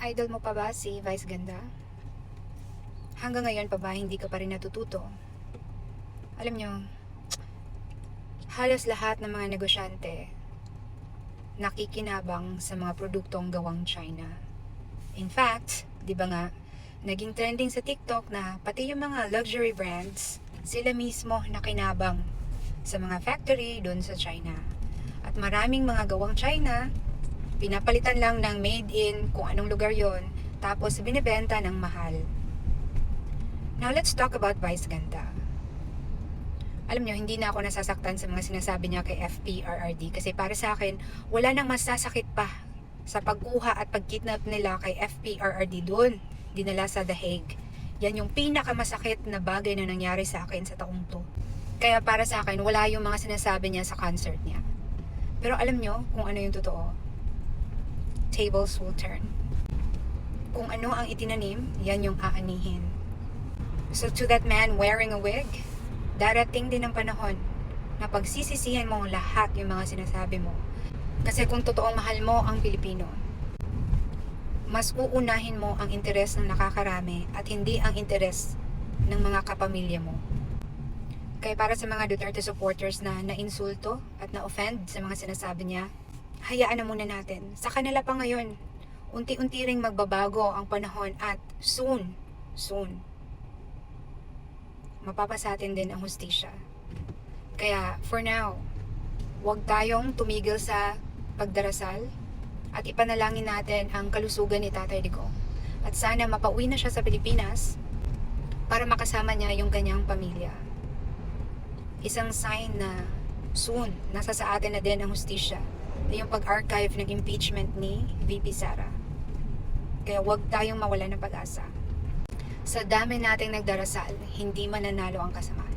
Idol mo pa ba si Vice Ganda? Hanggang ngayon pa ba hindi ka pa rin natututo? Alam nyo, halos lahat ng mga negosyante nakikinabang sa mga produktong gawang China. In fact, di ba nga, naging trending sa TikTok na pati yung mga luxury brands, sila mismo nakinabang sa mga factory doon sa China. At maraming mga gawang China, pinapalitan lang ng made in kung anong lugar yon, tapos binibenta ng mahal. Now let's talk about Vice Ganda. Alam nyo, hindi na ako nasasaktan sa mga sinasabi niya kay FPRRD kasi para sa akin, wala nang masasakit pa sa pagkuha at pagkidnap nila kay FPRRD doon, dinala sa The Hague. Yan yung pinakamasakit na bagay na nangyari sa akin sa taong to. Kaya para sa akin, wala yung mga sinasabi niya sa concert niya. Pero alam nyo kung ano yung totoo? Tables will turn. Kung ano ang itinanim, yan yung aanihin. So to that man wearing a wig, darating din ang panahon na pagsisisihan mo lahat yung mga sinasabi mo. Kasi kung totoong mahal mo ang Pilipino, mas uunahin mo ang interes ng nakakarami at hindi ang interes ng mga kapamilya mo. Kaya para sa mga Duterte supporters na nainsulto at na-offend sa mga sinasabi niya, hayaan na muna natin. Sa kanila pa ngayon, unti-unti ring magbabago ang panahon at soon, mapapasatin din ang hustisya. Kaya, for now, huwag tayong tumigil sa pagdarasal at ipanalangin natin ang kalusugan ni Tatay Digong. At sana mapauwi na siya sa Pilipinas para makasama niya yung kanyang pamilya. Isang sign na soon, nasa sa atin na din ang hustisya ay yung pag-archive ng impeachment ni VP Sara. Kaya huwag tayong mawala ng pag-asa. Sa dami nating nagdarasal, hindi mananalo ang kasamaan.